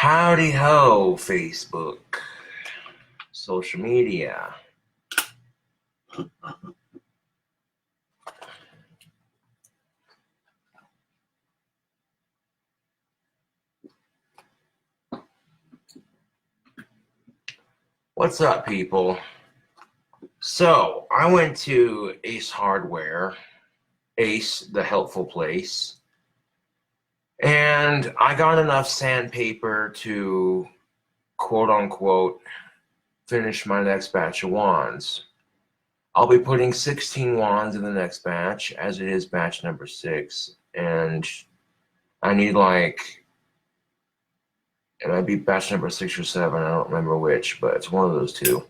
Howdy ho, Facebook, social media. What's up, people? So, I went to Ace Hardware, Ace, the helpful place, and I got enough sandpaper to quote unquote finish my next batch of wands. I'll be putting 16 wands in the next batch, as it is batch number 6, and I need it might be batch number 6 or 7, I don't remember which, but it's one of those two.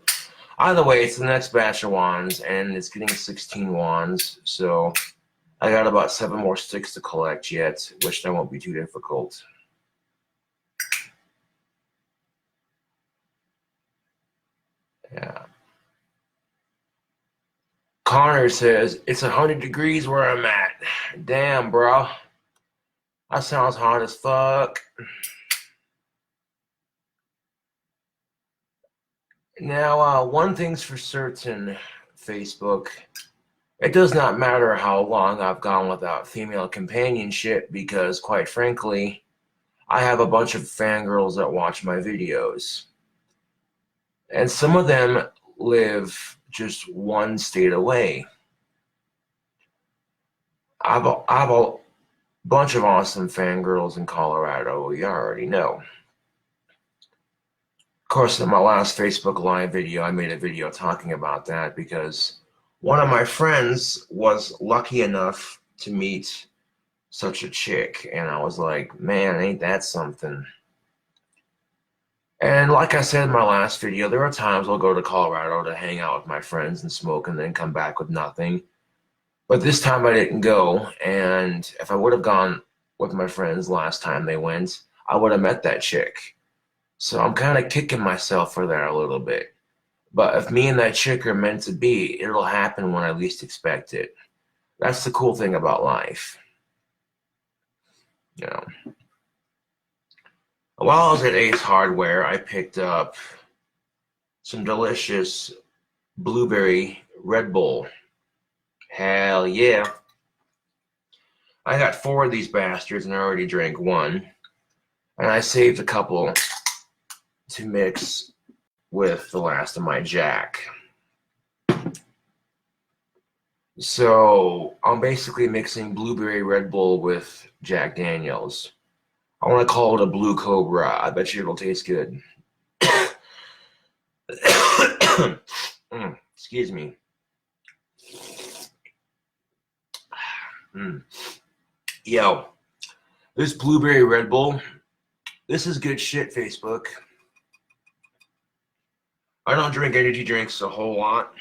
Either way, it's the next batch of wands, and it's getting 16 wands, so I got about 7 more sticks to collect yet, which that won't be too difficult. Yeah. Connor says, it's 100 degrees where I'm at. Damn, bro. That sounds hot as fuck. Now, one thing's for certain, Facebook. It does not matter how long I've gone without female companionship because, quite frankly, I have a bunch of fangirls that watch my videos. And some of them live just one state away. I have a bunch of awesome fangirls in Colorado, you already know. Of course, in my last Facebook Live video, I made a video talking about that because one of my friends was lucky enough to meet such a chick, and I was like, man, ain't that something? And like I said in my last video, there are times I'll go to Colorado to hang out with my friends and smoke and then come back with nothing. But this time I didn't go, and if I would have gone with my friends last time they went, I would have met that chick. So I'm kind of kicking myself for that a little bit. But if me and that chick are meant to be, it'll happen when I least expect it. That's the cool thing about life. You know. While I was at Ace Hardware, I picked up some delicious blueberry Red Bull. Hell yeah. I got 4 of these bastards and I already drank 1. And I saved a couple to mix with the last of my Jack. So I'm basically mixing blueberry Red Bull with Jack Daniels. I want to call it a Blue Cobra. I bet you it'll taste good. Excuse me. Yo, this blueberry Red Bull, this is good shit, Facebook. I don't drink energy drinks a whole lot.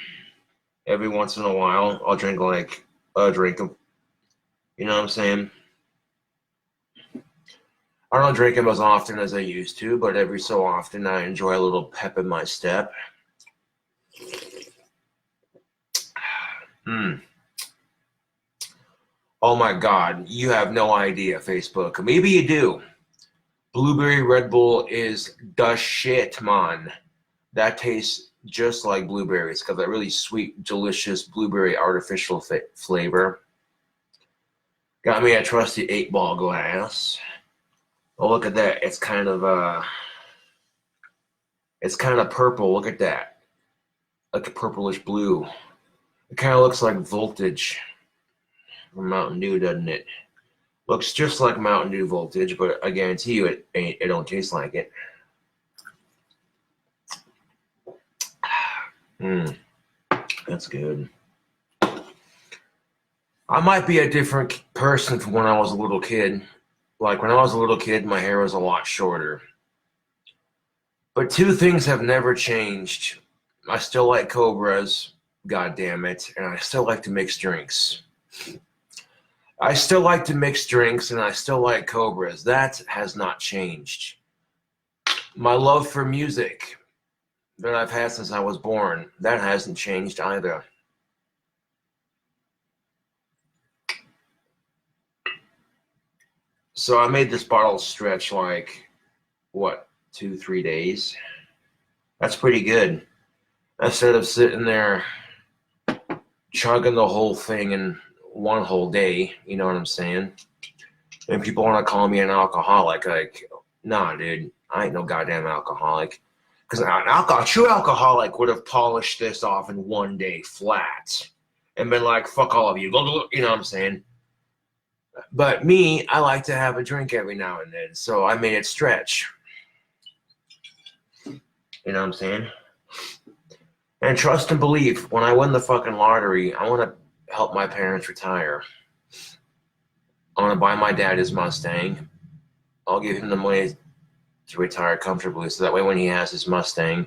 Every once in a while, I'll drink like a drink of, you know what I'm saying? I don't drink them as often as I used to, but every so often I enjoy a little pep in my step. Oh my God, you have no idea, Facebook. Maybe you do. Blueberry Red Bull is the shit, man. That tastes just like blueberries. It's got that really sweet, delicious blueberry artificial flavor. Got me a trusty 8-ball glass. Oh, look at that. It's kind of purple. Look at that. Like a purplish blue. It kind of looks like Voltage from Mountain Dew, doesn't it? Looks just like Mountain Dew Voltage, but I guarantee you it don't taste like it. That's good. I might be a different person from when I was a little kid. Like when I was a little kid, my hair was a lot shorter. But 2 things have never changed. I still like Cobras, god damn it, and I still like to mix drinks. I still like to mix drinks and I still like Cobras. That has not changed. My love for music that I've had since I was born, that hasn't changed either. So I made this bottle stretch like what, 2-3 days. That's pretty good. Instead of sitting there chugging the whole thing in one whole day, you know what I'm saying? And people want to call me an alcoholic. Like, nah, dude, I ain't no goddamn alcoholic. Because a true alcoholic would have polished this off in one day flat and been like, fuck all of you. You know what I'm saying? But me, I like to have a drink every now and then. So I made it stretch. You know what I'm saying? And trust and believe, when I win the fucking lottery, I want to help my parents retire. I want to buy my dad his Mustang. I'll give him the money to retire comfortably, so that way when he has his Mustang,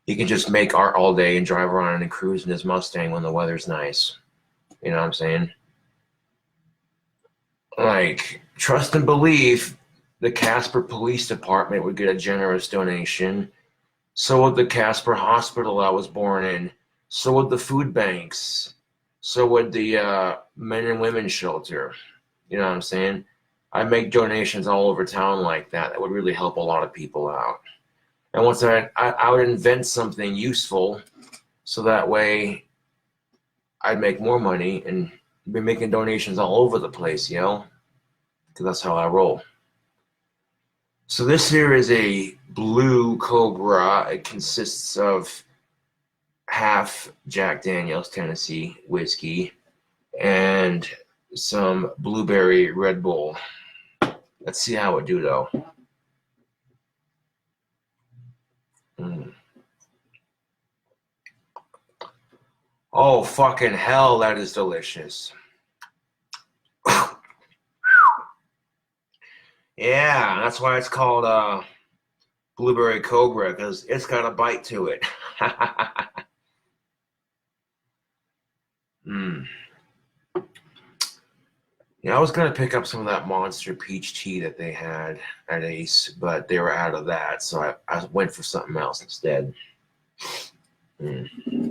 he can just make art all day and drive around and cruise in his Mustang when the weather's nice. You know what I'm saying? Like, trust and believe, the Casper Police Department would get a generous donation. So would the Casper Hospital I was born in. So would the food banks. So would the men and women shelter. You know what I'm saying? I make donations all over town like that. That would really help a lot of people out. And once I would invent something useful, so that way I'd make more money and be making donations all over the place, you know? Because that's how I roll. So this here is a Blue Cobra. It consists of half Jack Daniel's Tennessee whiskey and some blueberry Red Bull. Let's see how it do, though. Oh, fucking hell, that is delicious. Yeah, that's why it's called Blueberry Cobra, because it's got a bite to it. Yeah, I was going to pick up some of that Monster Peach tea that they had at Ace, but they were out of that, so I went for something else instead. Then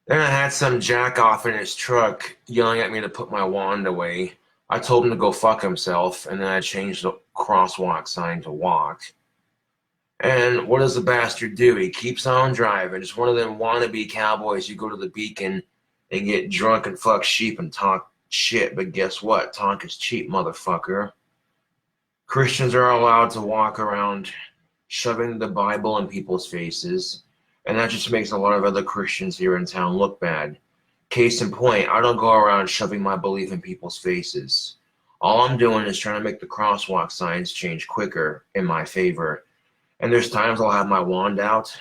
I had some jack off in his truck yelling at me to put my wand away. I told him to go fuck himself, and then I changed the crosswalk sign to walk. And what does the bastard do? He keeps on driving. It's one of them wannabe cowboys. You go to the Beacon and get drunk and fuck sheep and talk shit, but guess what? Talk is cheap, motherfucker. Christians are allowed to walk around shoving the Bible in people's faces, and that just makes a lot of other Christians here in town look bad. Case in point, I don't go around shoving my belief in people's faces. All I'm doing is trying to make the crosswalk signs change quicker in my favor. And there's times I'll have my wand out.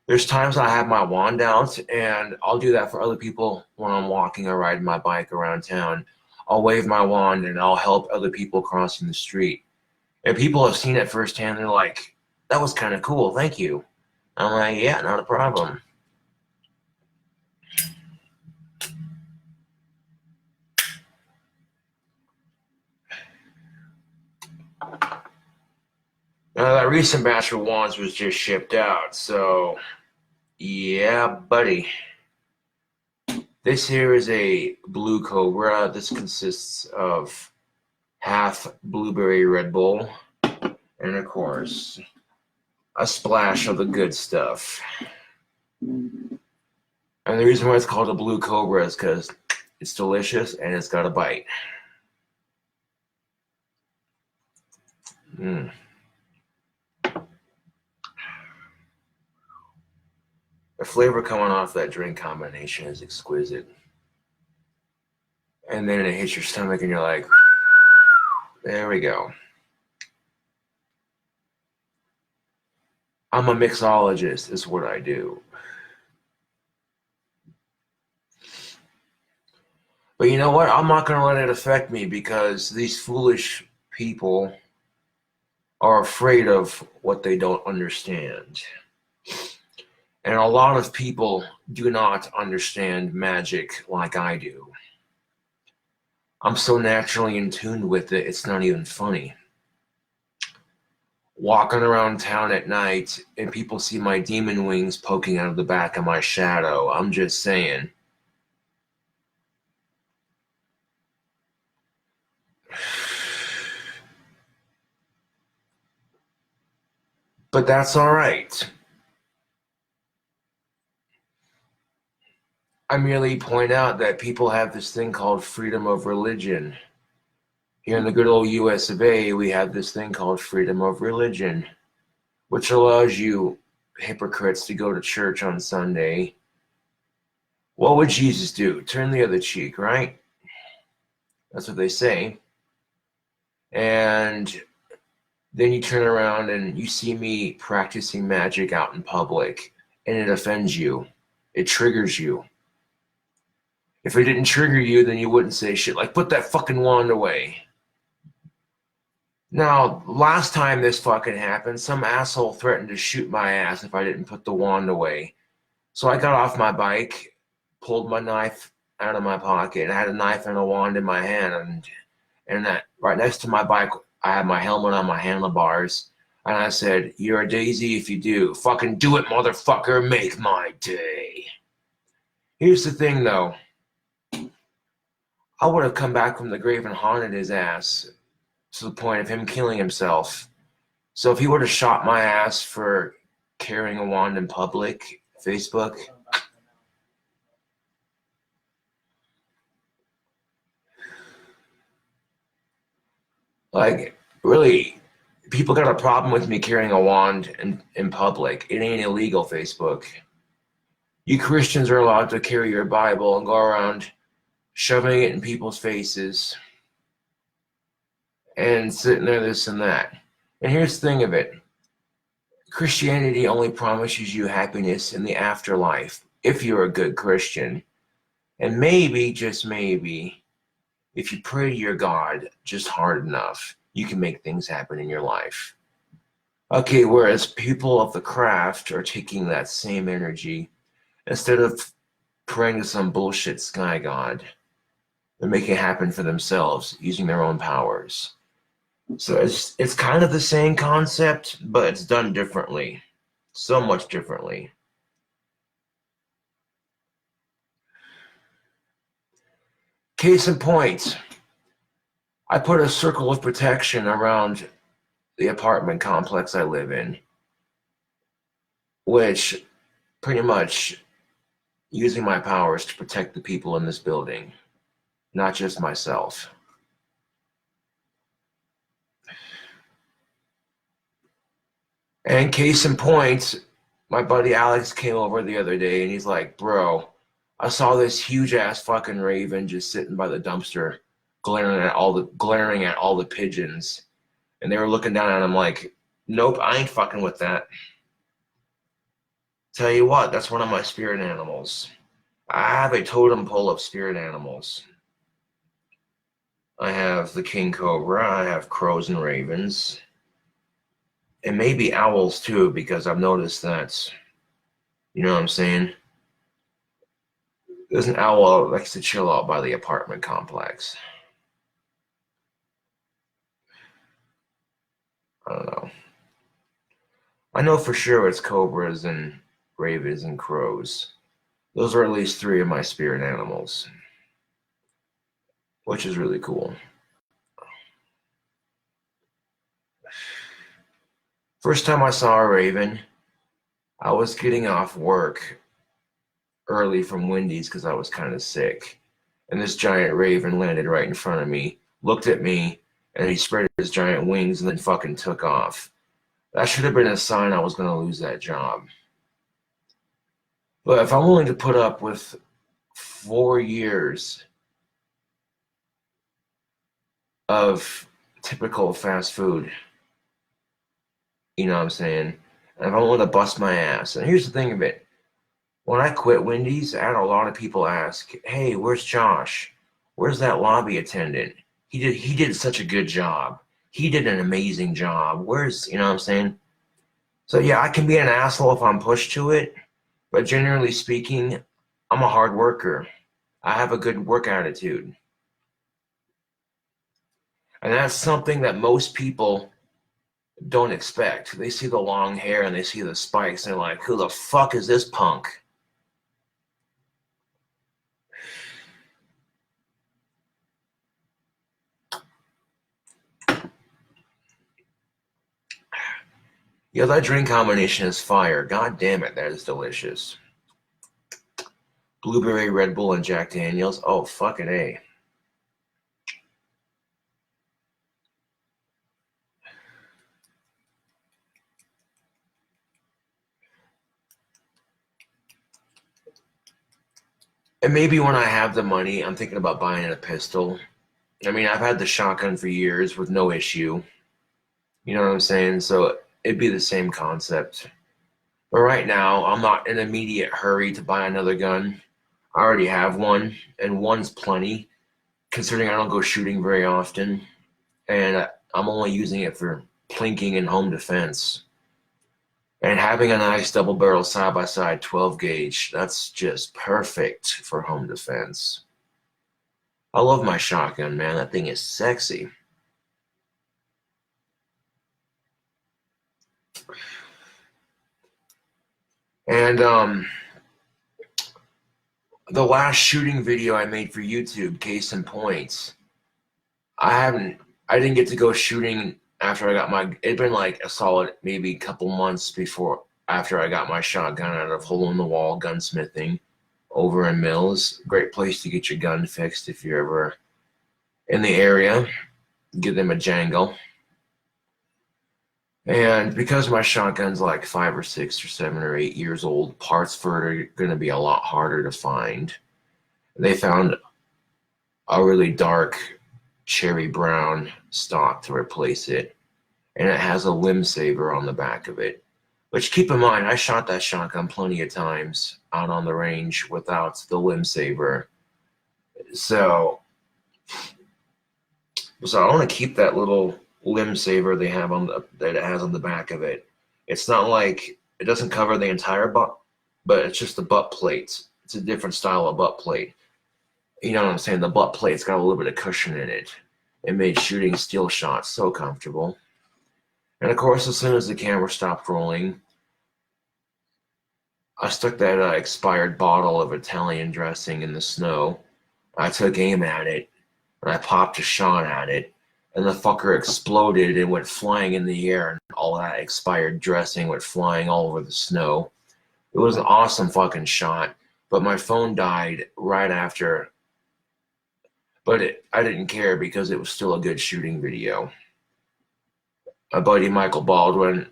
There's times I have my wand out, and I'll do that for other people when I'm walking or riding my bike around town. I'll wave my wand, and I'll help other people crossing the street. And people have seen it firsthand. They're like, that was kind of cool. Thank you. I'm like, yeah, not a problem. Now, that recent batch of wands was just shipped out, so yeah, buddy. This here is a Blue Cobra. This consists of half blueberry Red Bull and, of course, a splash of the good stuff. And the reason why it's called a Blue Cobra is because it's delicious and it's got a bite. The flavor coming off that drink combination is exquisite. And then it hits your stomach and you're like, there we go. I'm a mixologist, is what I do. But you know what? I'm not going to let it affect me, because these foolish people are afraid of what they don't understand. And a lot of people do not understand magic like I do. I'm so naturally in tune with it, it's not even funny. Walking around town at night and people see my demon wings poking out of the back of my shadow. I'm just saying. But that's all right. I merely point out that people have this thing called freedom of religion. Here in the good old US of A, we have this thing called freedom of religion, which allows you hypocrites to go to church on Sunday. What would Jesus do? Turn the other cheek, right? That's what they say. And then you turn around and you see me practicing magic out in public, and it offends you. It triggers you. If it didn't trigger you, then you wouldn't say shit like, put that fucking wand away. Now, last time this fucking happened, some asshole threatened to shoot my ass if I didn't put the wand away. So I got off my bike, pulled my knife out of my pocket, and I had a knife and a wand in my hand, and that right next to my bike, I had my helmet on my handlebars, and I said, "You're a daisy if you do. Fucking do it, motherfucker. Make my day." Here's the thing, though. I would have come back from the grave and haunted his ass to the point of him killing himself. So if he would have shot my ass for carrying a wand in public, Facebook, like, really, people got a problem with me carrying a wand in public. It ain't illegal, Facebook. You Christians are allowed to carry your Bible and go around shoving it in people's faces and sitting there this and that. And here's the thing of it. Christianity only promises you happiness in the afterlife if you're a good Christian. And maybe, just maybe, if you pray to your God just hard enough, you can make things happen in your life. Okay, whereas people of the craft are taking that same energy, instead of praying to some bullshit sky god, they're making it happen for themselves using their own powers. So it's kind of the same concept, but it's done differently. So much differently. Case in point, I put a circle of protection around the apartment complex I live in, which pretty much using my powers to protect the people in this building, not just myself. And case in point, my buddy Alex came over the other day and he's like, "Bro, I saw this huge ass fucking raven just sitting by the dumpster, glaring at all the pigeons." And they were looking down at him like, "Nope, I ain't fucking with that." Tell you what, that's one of my spirit animals. I have a totem pole of spirit animals. I have the king cobra, I have crows and ravens, and maybe owls too, because I've noticed that, you know what I'm saying? There's an owl that likes to chill out by the apartment complex. I don't know. I know for sure it's cobras and ravens and crows. Those are at least 3 of my spirit animals, which is really cool. First time I saw a raven, I was getting off work early from Wendy's because I was kind of sick. And this giant raven landed right in front of me, looked at me, and he spread his giant wings and then fucking took off. That should have been a sign I was going to lose that job. But if I'm willing to put up with 4 years of typical fast food, you know what I'm saying? And if I'm willing to bust my ass. And here's the thing of it. When I quit Wendy's, I had a lot of people ask, "Hey, where's Josh? Where's that lobby attendant? He did such a good job. He did an amazing job. Where's," you know what I'm saying? So yeah, I can be an asshole if I'm pushed to it, but generally speaking, I'm a hard worker. I have a good work attitude. And that's something that most people don't expect. They see the long hair and they see the spikes and they're like, "Who the fuck is this punk?" Yeah, that drink combination is fire. God damn it, that is delicious. Blueberry Red Bull and Jack Daniels. Oh, fucking A. And maybe when I have the money, I'm thinking about buying a pistol. I mean, I've had the shotgun for years with no issue. You know what I'm saying? So it'd be the same concept. But right now, I'm not in an immediate hurry to buy another gun. I already have one, and one's plenty, considering I don't go shooting very often. And I'm only using it for plinking and home defense. And having a nice double barrel side by side 12 gauge, that's just perfect for home defense. I love my shotgun, man. That thing is sexy. And the last shooting video I made for YouTube, case in point, I didn't get to go shooting after I got my, it'd been like a solid maybe a couple months before, after I got my shotgun out of hole in the wall gunsmithing over in Mills. Great place to get your gun fixed if you're ever in the area. Give them a jangle. And because my shotgun's like 5 or 6 or 7 or 8 years old, parts for it are going to be a lot harder to find. They found a really dark cherry brown stock to replace it, and it has a limb saver on the back of it. Which, keep in mind, I shot that shotgun plenty of times out on the range without the limb saver. So I want to keep that little limb saver they have on that it has on the back of it. It's not like it doesn't cover the entire butt, but it's just the butt plate. It's a different style of butt plate. You know what I'm saying? The butt plate's got a little bit of cushion in it. It made shooting steel shots so comfortable. And of course, as soon as the camera stopped rolling, I stuck that expired bottle of Italian dressing in the snow. I took aim at it, and I popped a shot at it, and the fucker exploded and went flying in the air, and all that expired dressing went flying all over the snow. It was an awesome fucking shot, but my phone died right after. But I didn't care because it was still a good shooting video. My buddy Michael Baldwin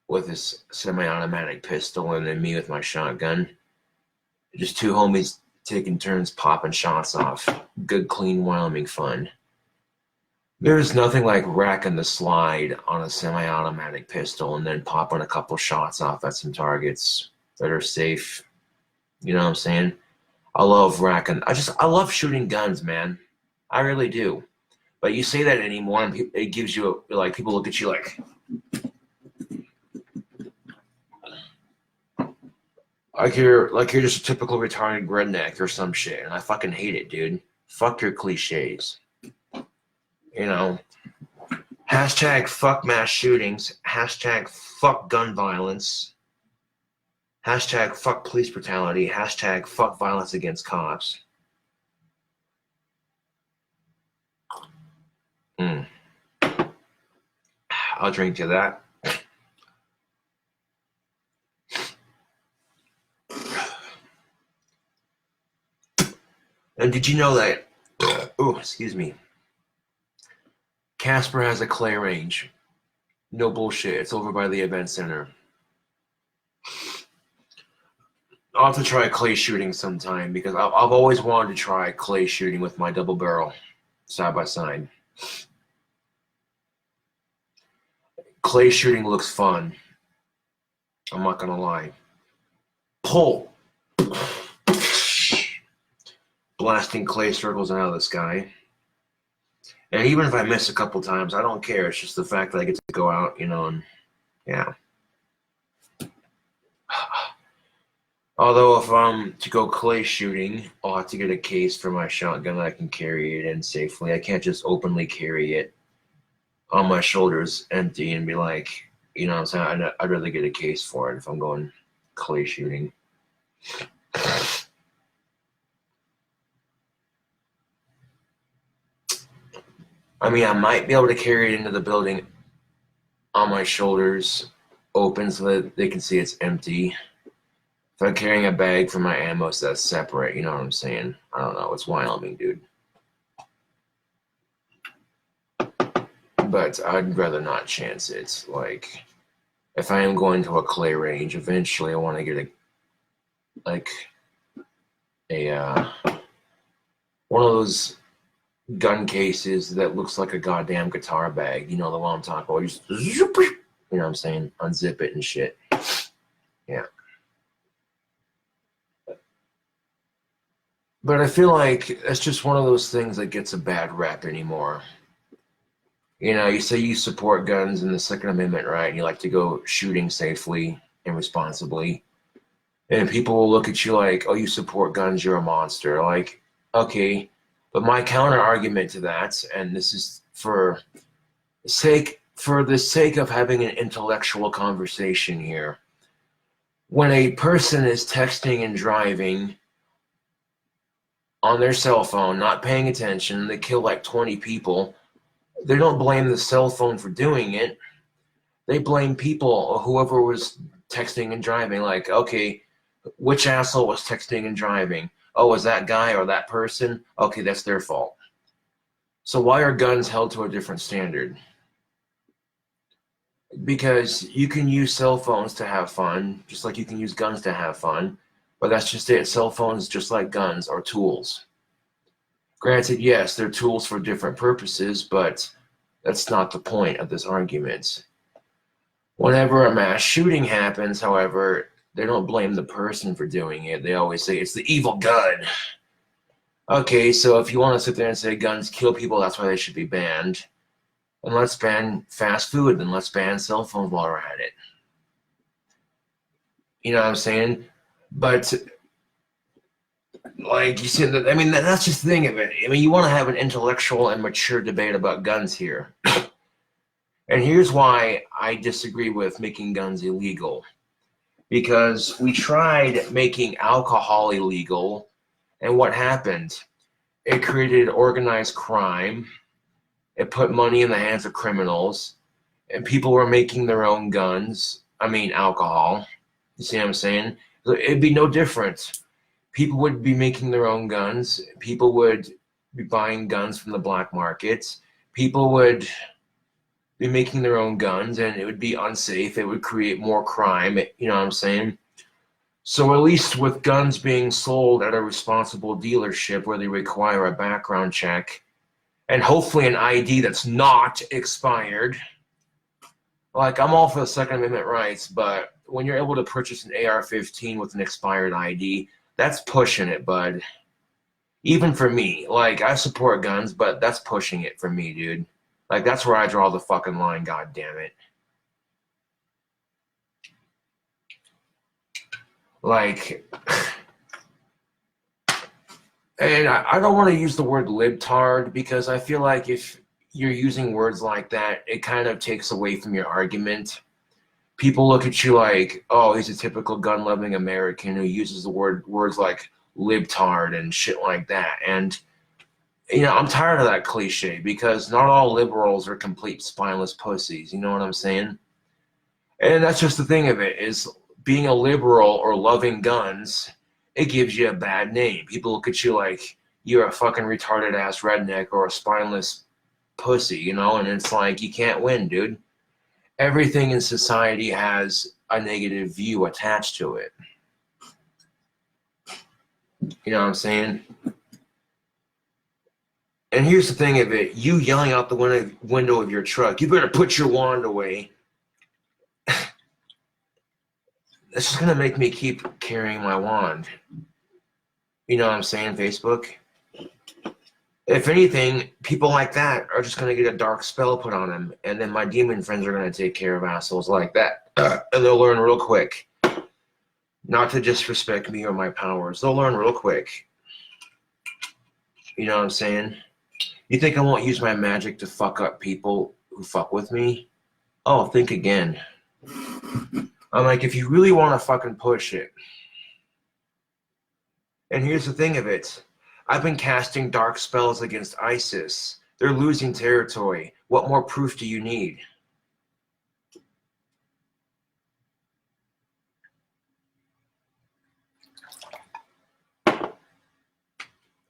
with his semi-automatic pistol, and then me with my shotgun. Just two homies taking turns popping shots off. Good, clean Wyoming fun. There's nothing like racking the slide on a semi-automatic pistol and then popping a couple shots off at some targets that are safe. You know what I'm saying? I love racking. I love shooting guns, man. I really do. But you say that anymore, and it gives you like, people look at you like you're just a typical retarded redneck or some shit, and I fucking hate it, dude. Fuck your cliches. You know, hashtag fuck mass shootings, hashtag fuck gun violence, hashtag fuck police brutality, hashtag fuck violence against cops. I'll drink to that. And did you know that, oh, excuse me, Casper has a clay range? No bullshit. It's over by the event center. I'll have to try clay shooting sometime because I've always wanted to try clay shooting with my double barrel side by side. Clay shooting looks fun. I'm not gonna lie. Pull. Blasting clay circles out of the sky. And even if I miss a couple times, I don't care. It's just the fact that I get to go out, you know, and yeah. Although if I'm to go clay shooting, I'll have to get a case for my shotgun that I can carry it in safely. I can't just openly carry it on my shoulders empty and be like, you know what I'm saying? I'd rather get a case for it if I'm going clay shooting. I mean, I might be able to carry it into the building on my shoulders open so that they can see it's empty. If I'm carrying a bag for my ammo, so that's separate. You know what I'm saying? I don't know. It's Wyoming, dude. But I'd rather not chance it. Like, if I am going to a clay range, eventually I want to get one of those gun cases that looks like a goddamn guitar bag. You know the one I'm talking about. You know what I'm saying? Unzip it and shit. Yeah. But I feel like it's just one of those things that gets a bad rep anymore. You know, you say you support guns and the Second Amendment, right? And you like to go shooting safely and responsibly. And people will look at you like, oh, you support guns, you're a monster. Like, okay. But my counter argument to that, and this is for the sake of having an intellectual conversation here. When a person is texting and driving on their cell phone, not paying attention, they kill like 20 people, they don't blame the cell phone for doing it. They blame people or whoever was texting and driving. Like, okay, which asshole was texting and driving? Oh, was that guy or that person? Okay, that's their fault. So why are guns held to a different standard? Because you can use cell phones to have fun, just like you can use guns to have fun. But that's just it. Cell phones, just like guns, are tools. Granted, yes, they're tools for different purposes, but that's not the point of this argument. Whenever a mass shooting happens, however, they don't blame the person for doing it. They always say it's the evil gun. Okay, so if you want to sit there and say guns kill people, that's why they should be banned. And let's ban fast food, and let's ban cell phones while we're at it. You know what I'm saying? But, like, you see, I mean, that's just the thing of it. I mean, you want to have an intellectual and mature debate about guns here. And here's why I disagree with making guns illegal. Because we tried making alcohol illegal, and what happened? It created organized crime. It put money in the hands of criminals, and people were making their own guns. I mean, alcohol. You see what I'm saying? It'd be no different. People would be making their own guns. People would be buying guns from the black markets. People would be making their own guns, and it would be unsafe. It would create more crime. You know what I'm saying? So at least with guns being sold at a responsible dealership where they require a background check and hopefully an ID that's not expired. Like, I'm all for the Second Amendment rights, but when you're able to purchase an AR-15 with an expired ID, that's pushing it, bud. Even for me. Like, I support guns, but that's pushing it for me, dude. Like, that's where I draw the fucking line, god damn it. Like, and I don't want to use the word libtard because I feel like if you're using words like that, it kind of takes away from your argument. People look at you like, oh, he's a typical gun-loving American who uses the words like libtard and shit like that. And, you know, I'm tired of that cliche because not all liberals are complete spineless pussies. You know what I'm saying? And that's just the thing of it, is being a liberal or loving guns, it gives you a bad name. People look at you like you're a fucking retarded ass redneck or a spineless pussy, you know? And it's like, you can't win, dude. Everything in society has a negative view attached to it. You know what I'm saying? And here's the thing of it. You yelling out the window of your truck, you better put your wand away. That's just going to make me keep carrying my wand. You know what I'm saying, Facebook? If anything, people like that are just going to get a dark spell put on them, and then my demon friends are going to take care of assholes like that. And they'll learn real quick. Not to disrespect me or my powers. They'll learn real quick. You know what I'm saying? You think I won't use my magic to fuck up people who fuck with me? Oh, think again. I'm like, if you really want to fucking push it. And here's the thing of it. I've been casting dark spells against ISIS. They're losing territory. What more proof do you need?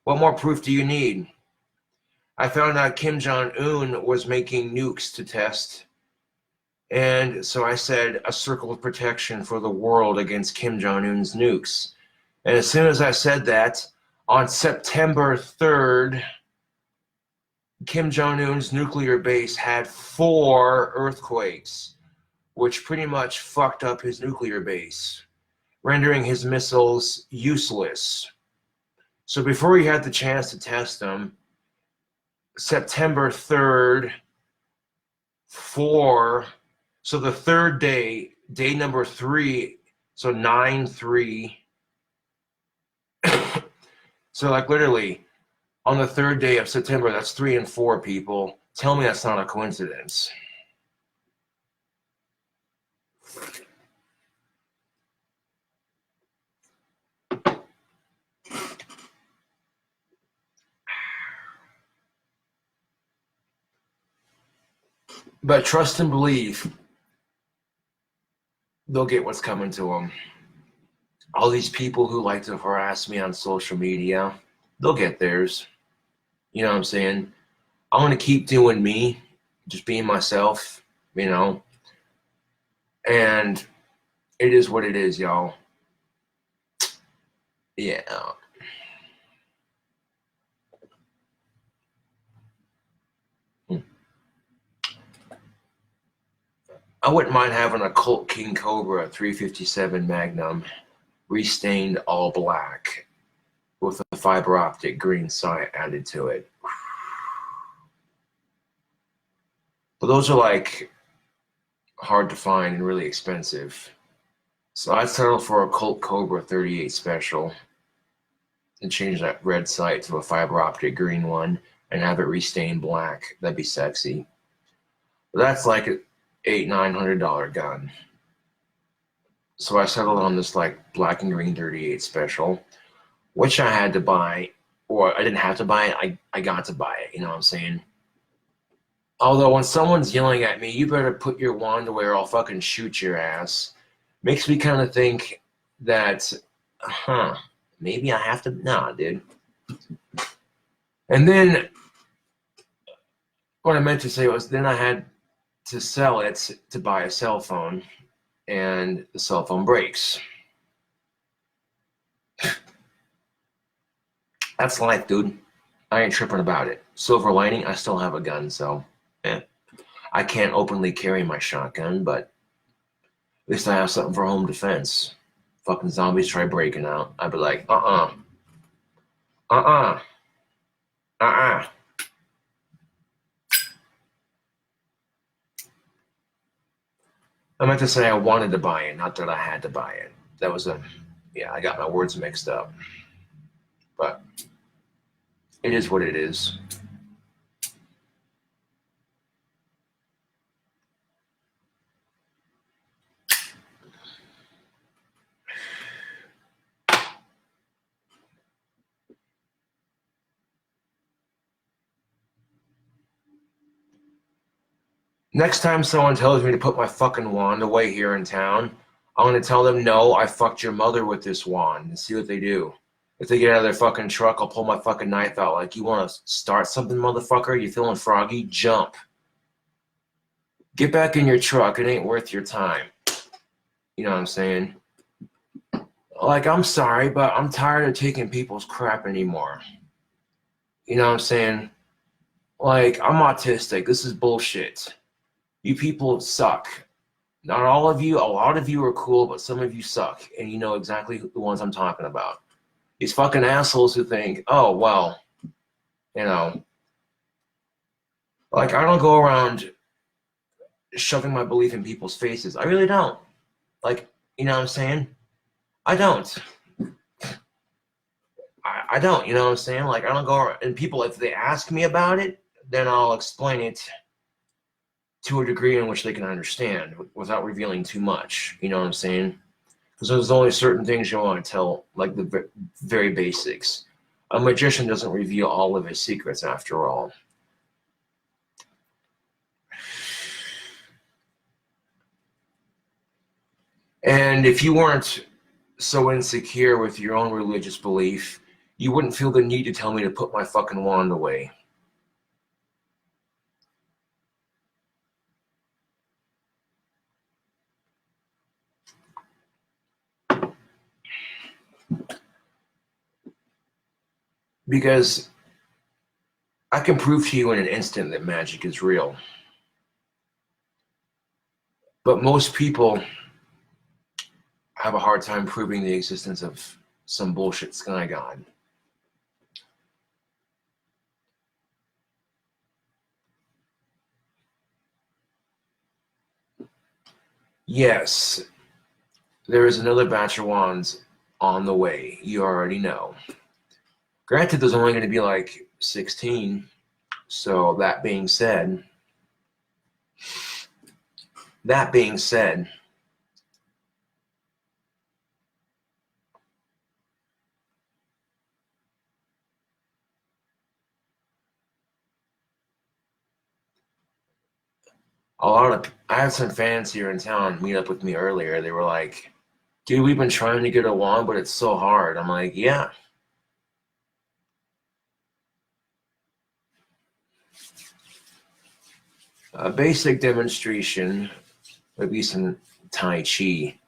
What more proof do you need? I found out Kim Jong-un was making nukes to test. And so I said, a circle of protection for the world against Kim Jong-un's nukes. And as soon as I said that, on September 3rd, Kim Jong-un's nuclear base had 4 earthquakes, which pretty much fucked up his nuclear base, rendering his missiles useless. So before he had the chance to test them, September 3rd, 4, so the third day, day number 3, so 9/3. So like literally on the third day of September, that's 3 and 4 people. Tell me that's not a coincidence. But trust and believe, they'll get what's coming to them. All these people who like to harass me on social media, they'll get theirs. You know what I'm saying? I'm going to keep doing me, just being myself, you know. And it is what it is, y'all. Yeah. I wouldn't mind having a Colt King Cobra 357 Magnum, restained all black, with a fiber optic green sight added to it. But those are like hard to find and really expensive. So I'd settle for a Colt Cobra 38 Special and change that red sight to a fiber optic green one and have it restained black. That'd be sexy. But that's like an $800-900 gun. So I settled on this like black and green 38 Special, which I had to buy, or I didn't have to buy it, I got to buy it, you know what I'm saying? Although when someone's yelling at me, you better put your wand away or I'll fucking shoot your ass, makes me kind of think that, maybe I have to, nah, dude. And then what I meant to say was then I had to sell it to buy a cell phone, and the cell phone breaks. That's life, dude. I ain't tripping about it. Silver lining, I still have a gun, so I can't openly carry my shotgun, but at least I have something for home defense. Fucking zombies try breaking out, I'd be like, I meant to say I wanted to buy it, not that I had to buy it. That was I got my words mixed up. But it is what it is. Next time someone tells me to put my fucking wand away here in town, I'm going to tell them, no, I fucked your mother with this wand, and see what they do. If they get out of their fucking truck, I'll pull my fucking knife out. Like, you want to start something, motherfucker? You feeling froggy? Jump. Get back in your truck. It ain't worth your time. You know what I'm saying? Like, I'm sorry, but I'm tired of taking people's crap anymore. You know what I'm saying? Like, I'm autistic. This is bullshit. You people suck. Not all of you, a lot of you are cool, but some of you suck. And you know exactly the ones I'm talking about. These fucking assholes who think, oh, well, you know, like I don't go around shoving my belief in people's faces. I really don't. Like, you know what I'm saying? I don't. I don't, you know what I'm saying? Like, I don't go around, and people, if they ask me about it, then I'll explain it to a degree in which they can understand without revealing too much. You know what I'm saying? Because there's only certain things you want to tell, like the very basics. A magician doesn't reveal all of his secrets, after all. And if you weren't so insecure with your own religious belief, you wouldn't feel the need to tell me to put my fucking wand away. Because I can prove to you in an instant that magic is real. But most people have a hard time proving the existence of some bullshit sky god. Yes, there is another batch of wands on the way. You already know. Granted, there's only going to be like 16. So that being said, I had some fans here in town meet up with me earlier. They were like, dude, we've been trying to get a wand, but it's so hard. I'm like, yeah. A basic demonstration would be some Tai Chi.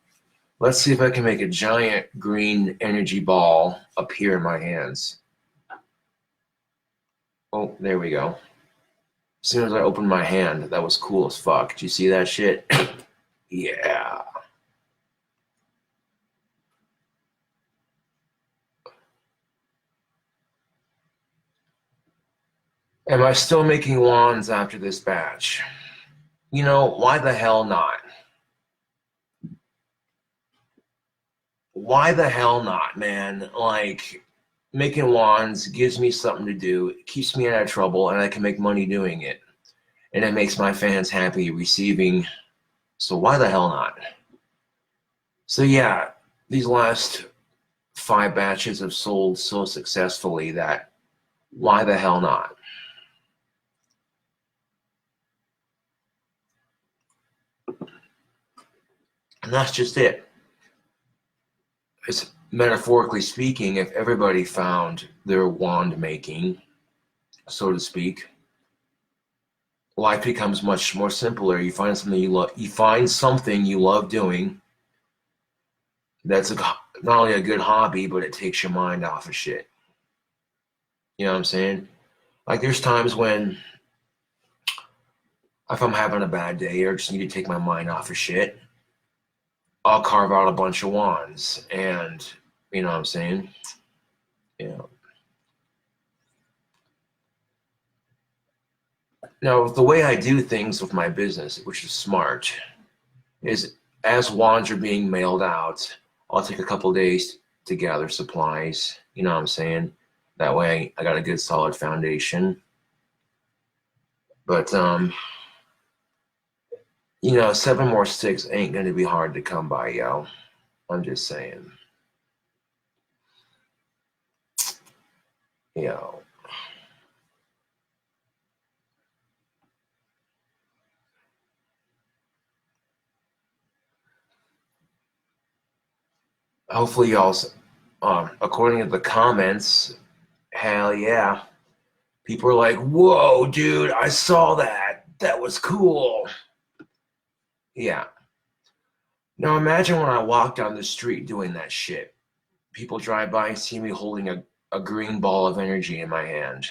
Let's see if I can make a giant green energy ball appear in my hands. Oh, there we go. As soon as I opened my hand, that was cool as fuck. Did you see that shit? Yeah. Am I still making wands after this batch? You know, why the hell not? Why the hell not, man? Like, making wands gives me something to do. It keeps me out of trouble, and I can make money doing it. And it makes my fans happy receiving. So why the hell not? So yeah, these last 5 batches have sold so successfully that why the hell not? And that's just it. It's metaphorically speaking, if everybody found their wand making, so to speak, life becomes much more simpler. You find something you love. You find something you love doing. That's not only a good hobby, but it takes your mind off of shit. You know what I'm saying? Like there's times when, if I'm having a bad day or just need to take my mind off of shit, I'll carve out a bunch of wands, and you know what I'm saying? Yeah. Now, the way I do things with my business, which is smart, is as wands are being mailed out, I'll take a couple days to gather supplies. You know what I'm saying? That way I got a good solid foundation. But, you know, 7 more sticks ain't going to be hard to come by, yo. I'm just saying. Yo. Hopefully y'all, according to the comments, hell yeah. People are like, whoa, dude, I saw that. That was cool. Yeah. Now imagine when I walk down the street doing that shit. People drive by and see me holding a green ball of energy in my hand.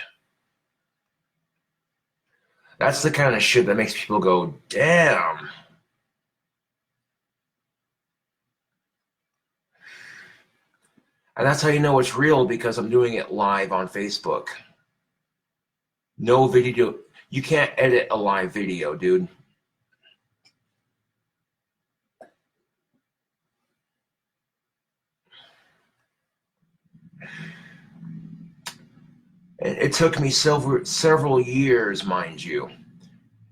That's the kind of shit that makes people go, damn. And that's how you know it's real, because I'm doing it live on Facebook. No video. You can't edit a live video, dude. And it took me several years, mind you.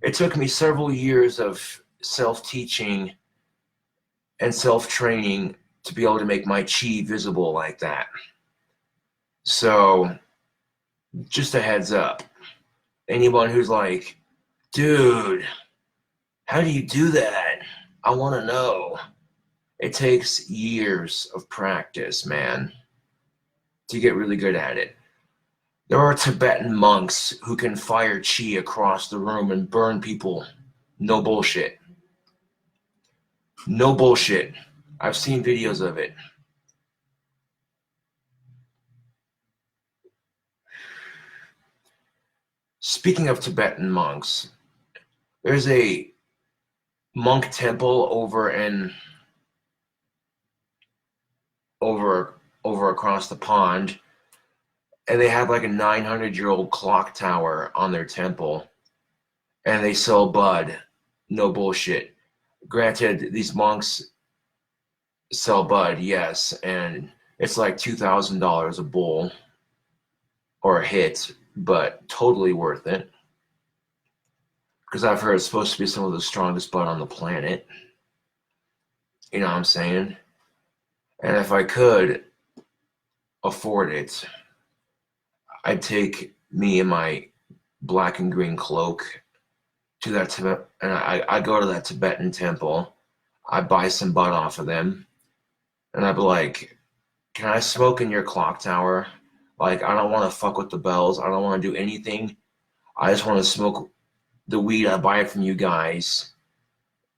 It took me several years of self-teaching and self-training to be able to make my chi visible like that. So, just a heads up. Anyone who's like, dude, how do you do that? I want to know. It takes years of practice, man. to get really good at it. There are Tibetan monks who can fire chi across the room and burn people. No bullshit. No bullshit. I've seen videos of it. Speaking of Tibetan monks, there's a monk temple over across the pond, and they have like a 900-year-old clock tower on their temple, and they sell bud. No bullshit. Granted, these monks sell bud, yes, and it's like $2,000 a bowl or a hit, but totally worth it. Because I've heard it's supposed to be some of the strongest bud on the planet. You know what I'm saying? And if I could afford it, I'd take me and my black and green cloak to that Tibet, and I go to that Tibetan temple. I buy some bud off of them, and I'd be like, "Can I smoke in your clock tower? Like, I don't want to fuck with the bells. I don't want to do anything. I just want to smoke the weed I buy from you guys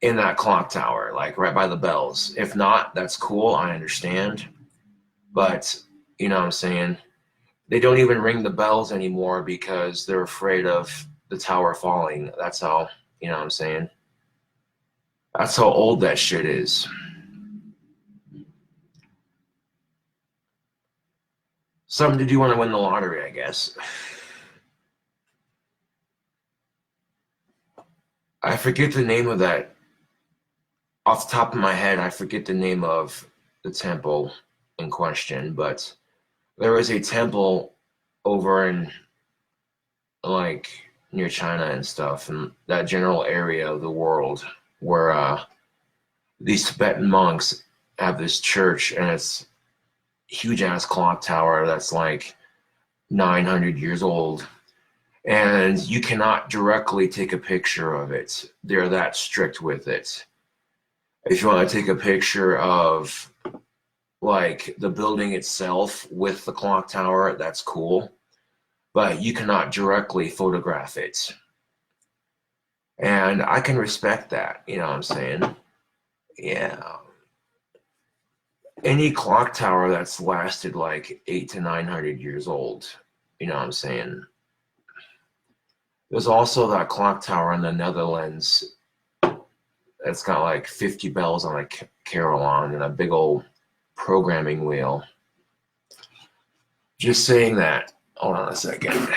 in that clock tower, like right by the bells. If not, that's cool. I understand. But, you know what I'm saying? They don't even ring the bells anymore because they're afraid of the tower falling. That's how, you know what I'm saying? That's how old that shit is. Something to do when I win the lottery, I guess. I forget the name of that. Off the top of my head, I forget the name of the temple in question, but there was a temple over in, like, near China and stuff, and that general area of the world where these Tibetan monks have this church, and it's a huge-ass clock tower that's like 900 years old, and you cannot directly take a picture of it. They're that strict with it. If you want to take a picture of like the building itself with the clock tower, that's cool, but you cannot directly photograph it. And I can respect that, you know what I'm saying? Yeah. Any clock tower that's lasted like 800 to 900 years old, you know what I'm saying? There's also that clock tower in the Netherlands that's got like 50 bells on a carillon and a big old programming wheel. Just saying that. Hold on a second.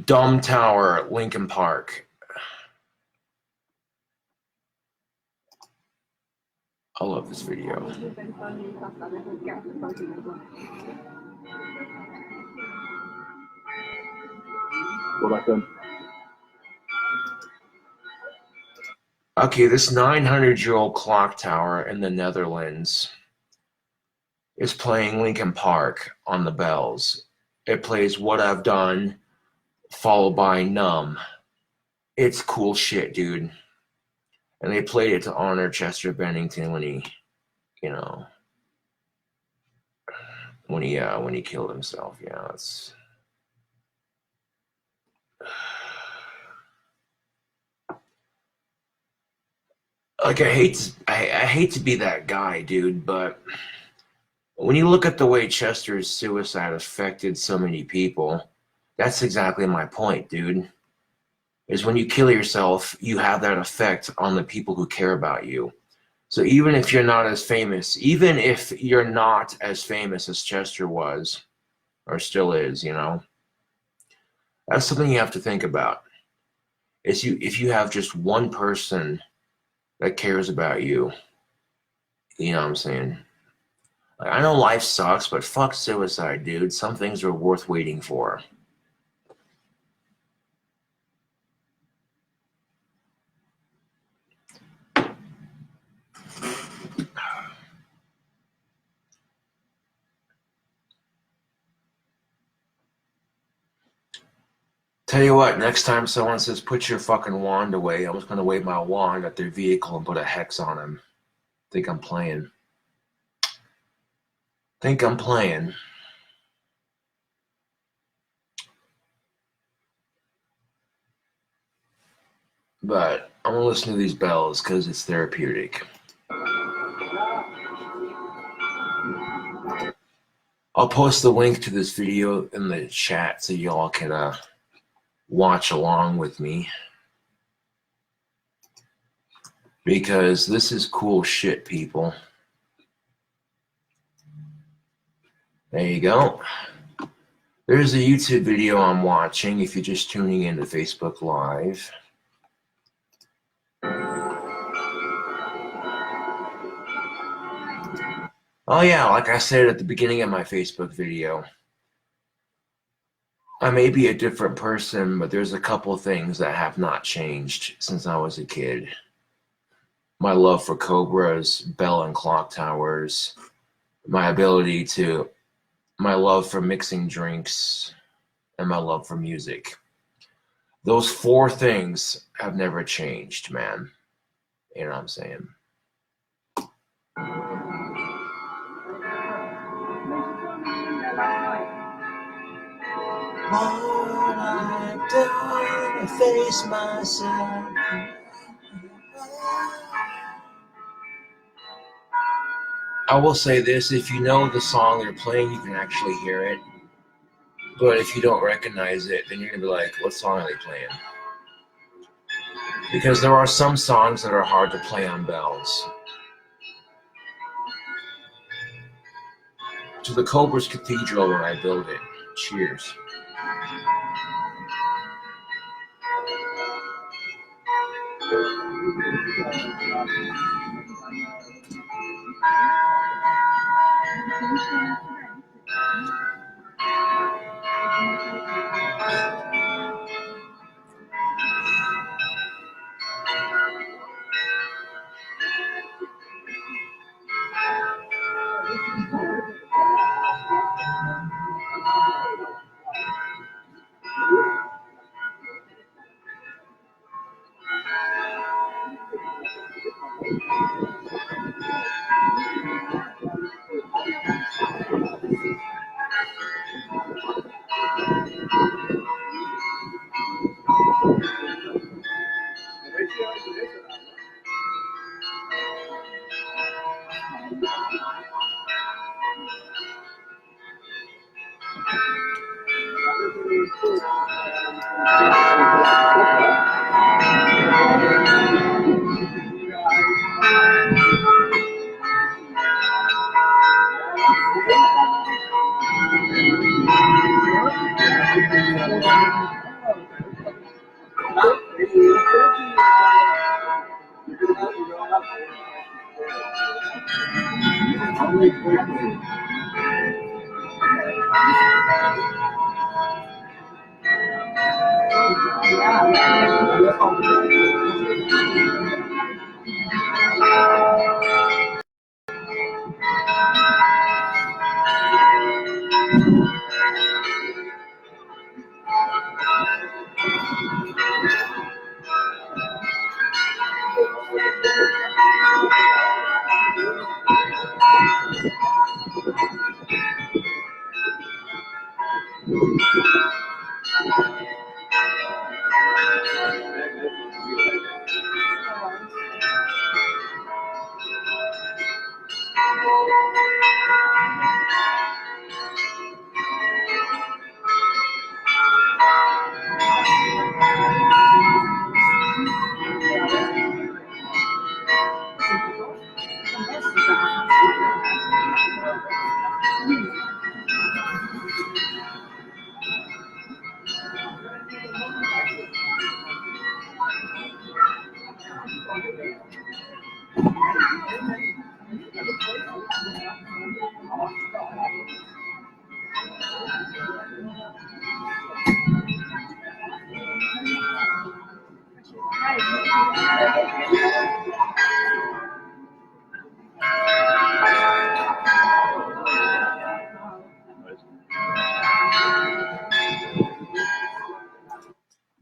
Dumb Tower, Lincoln Park. I love this video. Okay, this 900-year-old clock tower in the Netherlands is playing Lincoln Park on the bells. It plays What I've Done, followed by Numb. It's cool shit, dude. And they played it to honor Chester Bennington when he, you know, when he killed himself. Yeah, it's like I hate to be that guy, dude, but when you look at the way Chester's suicide affected so many people, that's exactly my point, dude. Is when you kill yourself, you have that effect on the people who care about you. So even if you're not as famous, even if you're not as famous as Chester was, or still is, you know, that's something you have to think about. If you have just one person that cares about you, you know what I'm saying? Like, I know life sucks, but fuck suicide, dude. Some things are worth waiting for. Tell you what, next time someone says, put your fucking wand away, I'm just going to wave my wand at their vehicle and put a hex on them. Think I'm playing. Think I'm playing. But I'm gonna listen to these bells because it's therapeutic. I'll post the link to this video in the chat so y'all can watch along with me. Because this is cool shit, people. There you go. There's a YouTube video I'm watching if you're just tuning into Facebook Live. Oh yeah, like I said at the beginning of my Facebook video, I may be a different person, but there's a couple things that have not changed since I was a kid. My love for cobras, bell and clock towers, my love for mixing drinks, and my love for music. Those 4 things have never changed, man. You know what I'm saying? What I've done, I face myself. I will say this, if you know the song they're playing, you can actually hear it. But if you don't recognize it, then you're going to be like, what song are they playing? Because there are some songs that are hard to play on bells. To the Cobra's Cathedral when I build it. Cheers.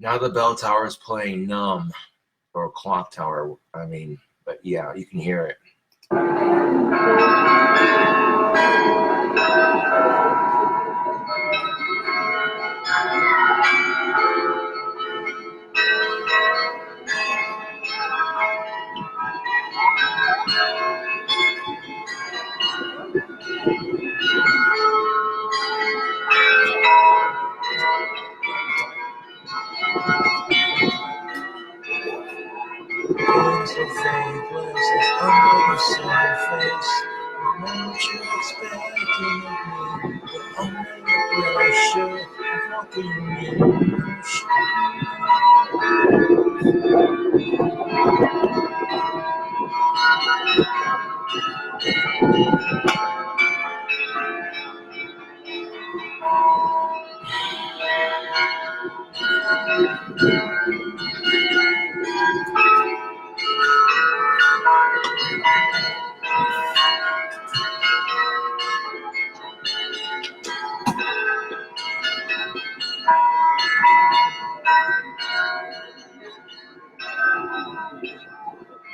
Now the bell tower is playing Numb, or Clock Tower, I mean, but yeah, you can hear it. Things are faithless under the surface. I know what you're expecting of me, but under the pressure of walking in motion.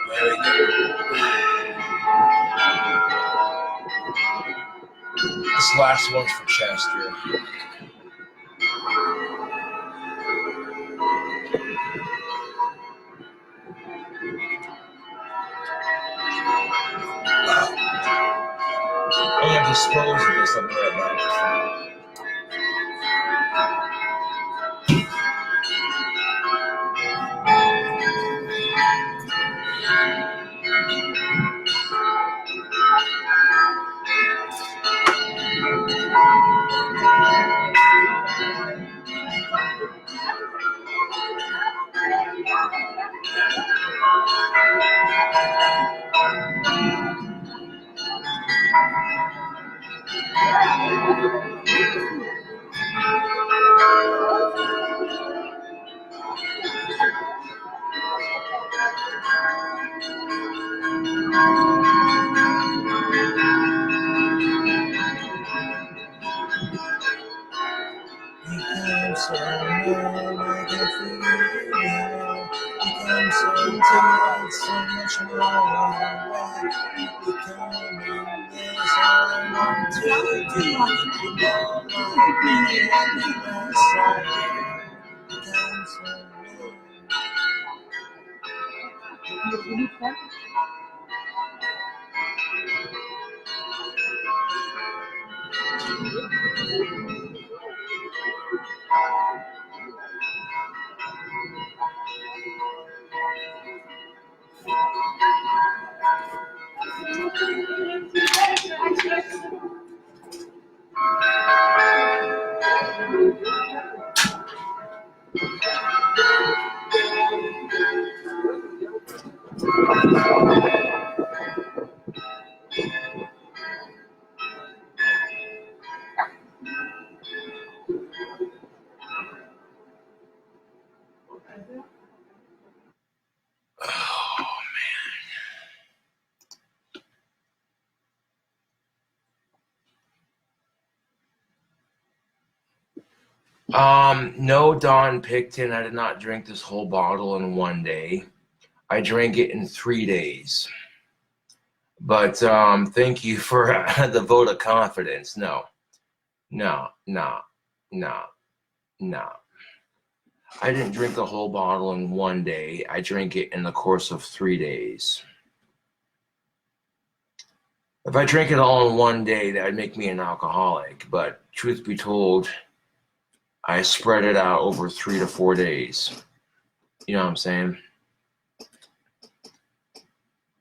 Very good. This last one's for Chester. I'm going to dispose of this. I'll be right back. I'm so numb, I can feel it now. Become so tired, so much more aware. Becoming is all I want to do. You know like me, and the less I do. Become so numb. No, Don Picton, I did not drink this whole bottle in one day. I drank it in 3 days. But thank you for the vote of confidence. No. I didn't drink the whole bottle in one day. I drank it in the course of 3 days. If I drank it all in one day, that would make me an alcoholic. But truth be told, I spread it out over 3 to 4 days. You know what I'm saying?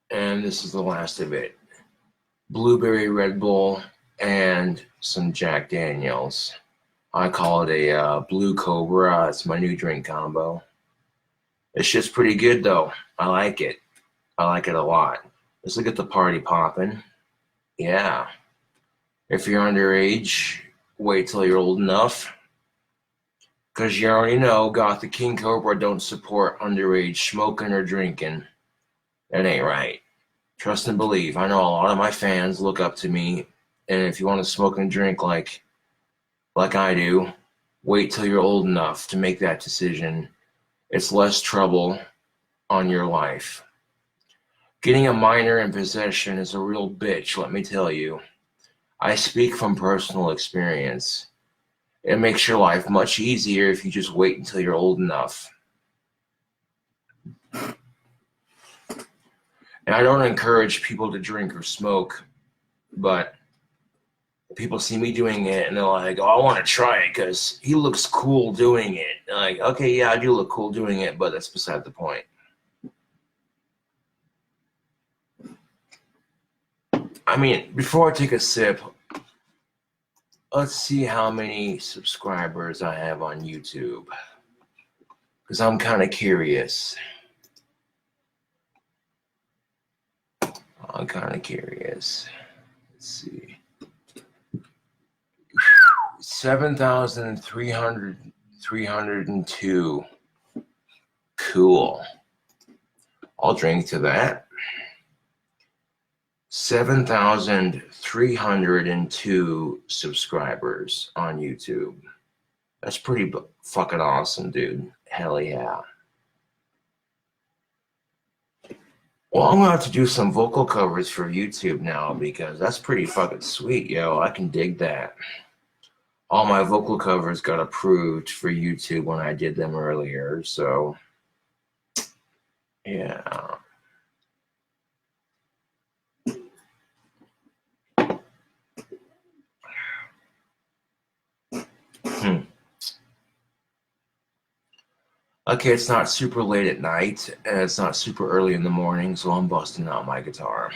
And this is the last of it. Blueberry Red Bull and some Jack Daniels. I call it a Blue Cobra. It's my new drink combo. It's just pretty good, though. I like it. I like it a lot. Let's look at the party popping. Yeah. If you're underage, wait till you're old enough. Because you already know, the King Cobra don't support underage smoking or drinking. That ain't right. Trust and believe. I know a lot of my fans look up to me. And if you want to smoke and drink like I do, wait till you're old enough to make that decision. It's less trouble on your life. Getting a minor in possession is a real bitch, let me tell you. I speak from personal experience. It makes your life much easier if you just wait until you're old enough. And I don't encourage people to drink or smoke, but people see me doing it and they're like, oh, I want to try it because he looks cool doing it. They're like, okay, yeah, I do look cool doing it, but that's beside the point. I mean, before I take a sip, let's see how many subscribers I have on YouTube, because I'm kind of curious. Let's see. 7,302. Cool. I'll drink to that. 7,302 subscribers on YouTube. That's pretty fucking awesome, dude. Hell yeah. Well, I'm gonna have to do some vocal covers for YouTube now because that's pretty fucking sweet, yo. I can dig that. All my vocal covers got approved for YouTube when I did them earlier, so yeah. Okay, it's not super late at night, and it's not super early in the morning, so I'm busting out my guitar.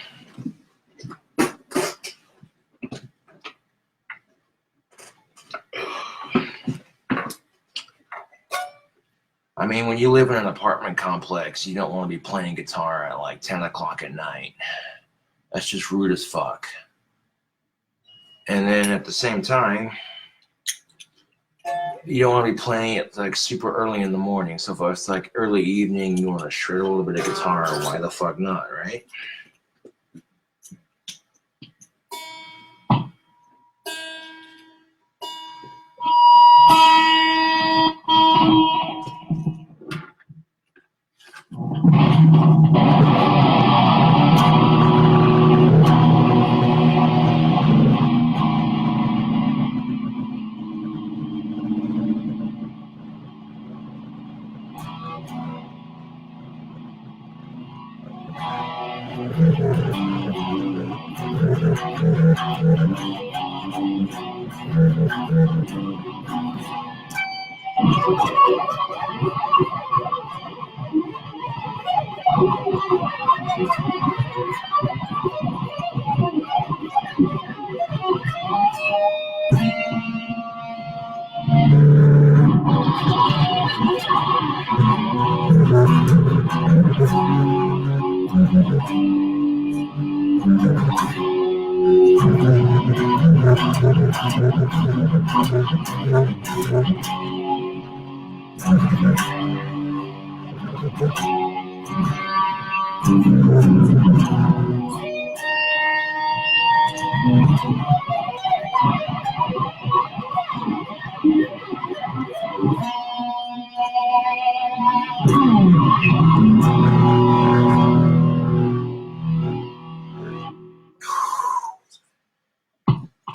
I mean, when you live in an apartment complex, you don't want to be playing guitar at like 10 o'clock at night. That's just rude as fuck. And then at the same time, you don't want to be playing it like super early in the morning. So if it's like early evening, you want to shred a little bit of guitar, why the fuck not, right?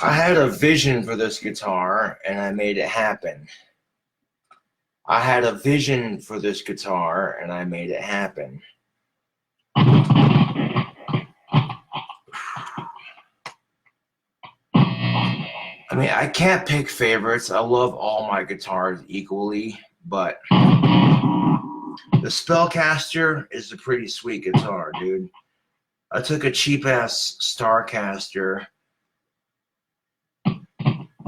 I had a vision for this guitar and I made it happen. I had a vision for this guitar and I made it happen. I mean, I can't pick favorites. I love all my guitars equally, but the Spellcaster is a pretty sweet guitar, dude. I took a cheap-ass Starcaster,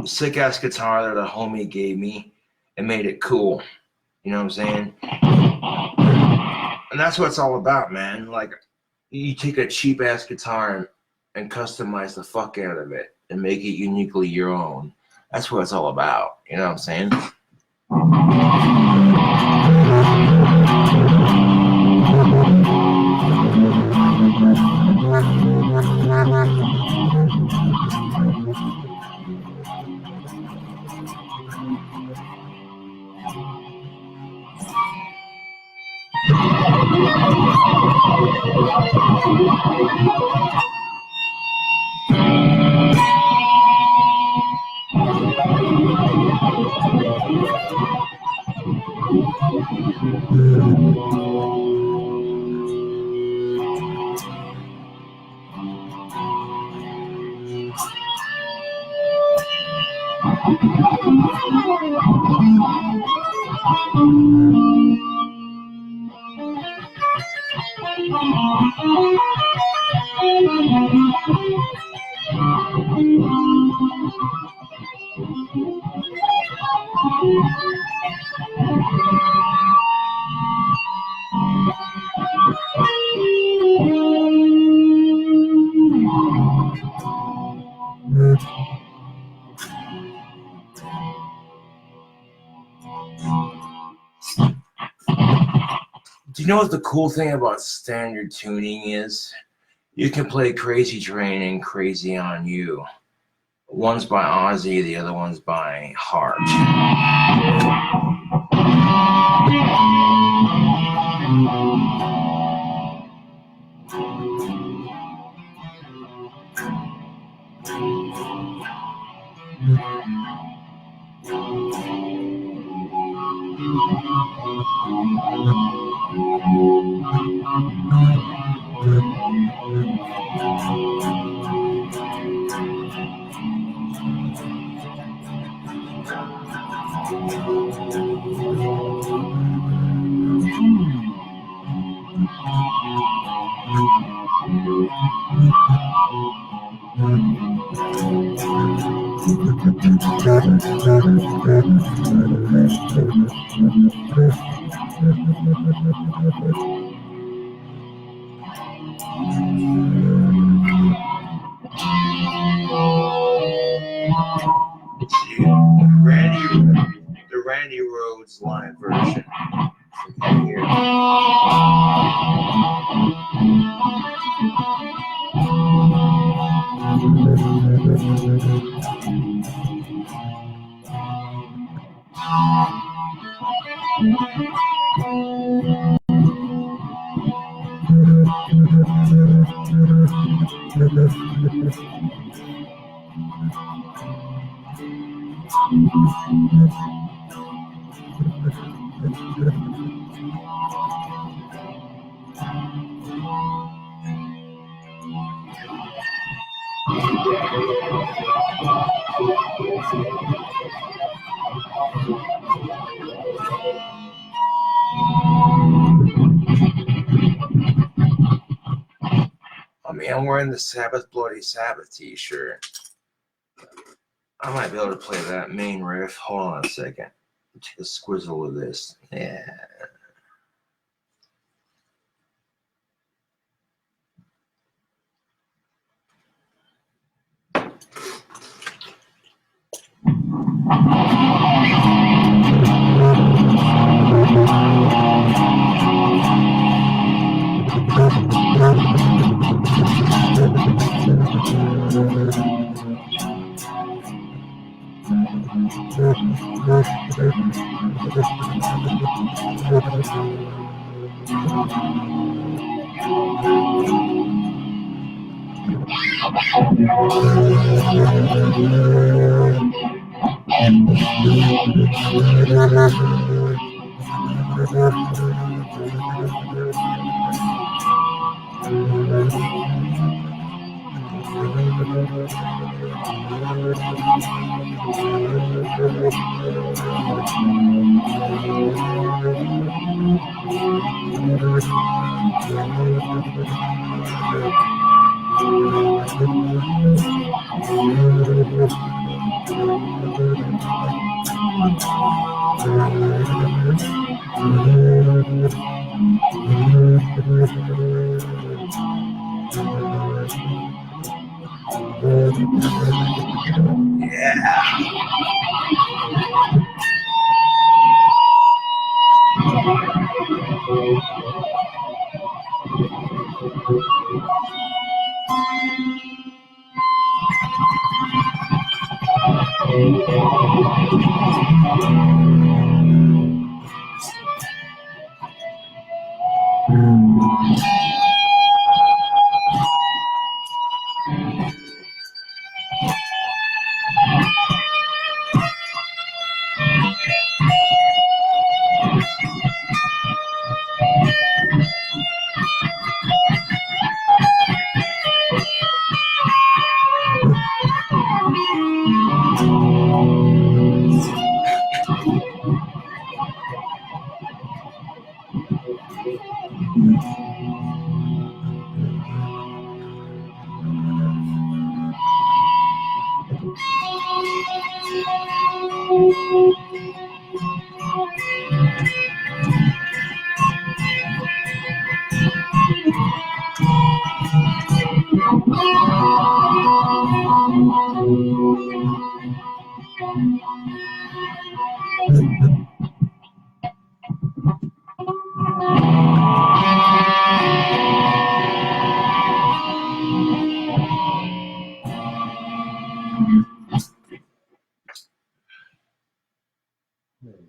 sick-ass guitar that a homie gave me, and made it cool. You know what I'm saying? And that's what it's all about, man. Like, you take a cheap-ass guitar and customize the fuck out of it and make it uniquely your own. That's what it's all about. You know what I'm saying? Do you know what the cool thing about standard tuning is? You can play Crazy Train and Crazy on You. One's by Ozzy, the other one's by Heart. The Randy Rhoads live version. Here. I mean, I'm wearing the Sabbath Bloody Sabbath t-shirt. I might be able to play that main riff. Hold on a second. Take a squizzle of this. Yeah. Hold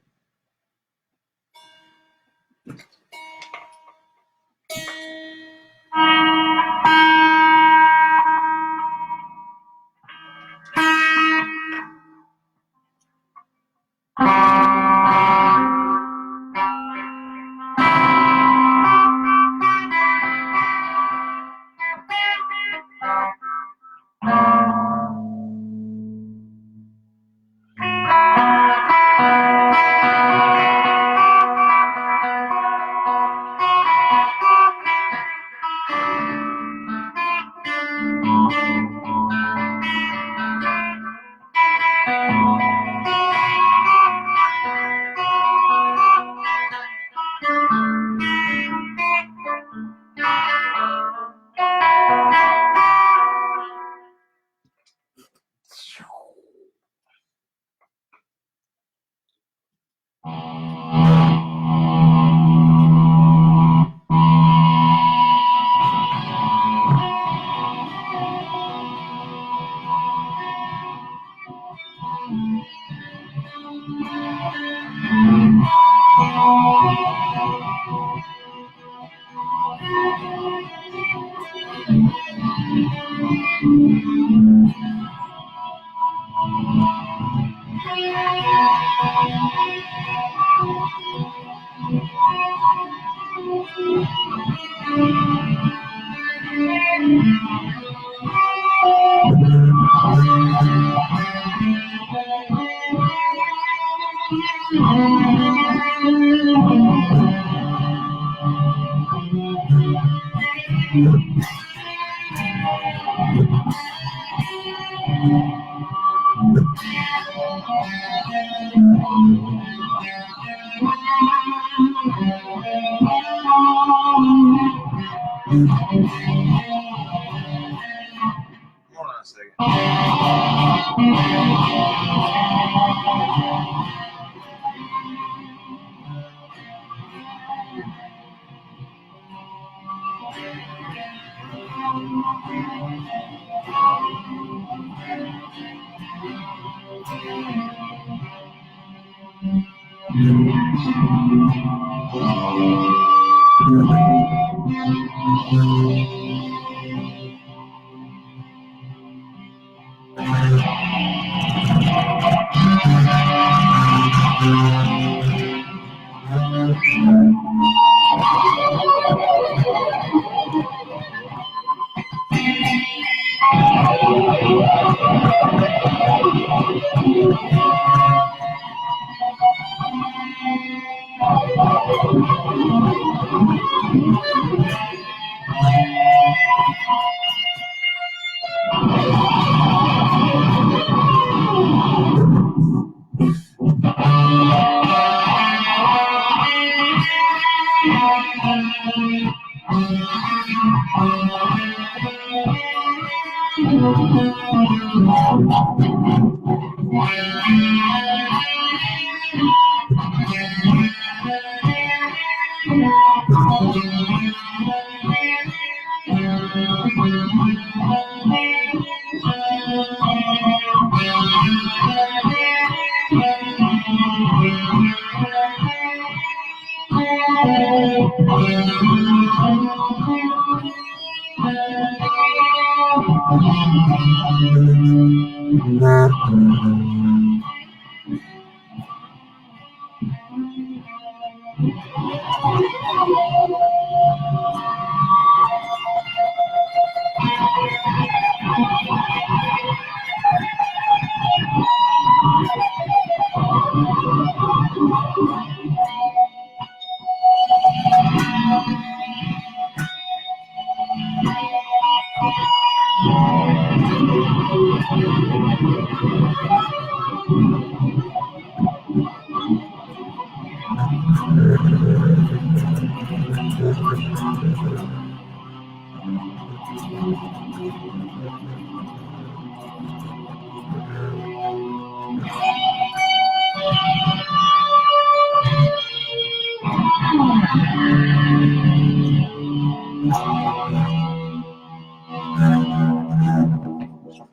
on a second.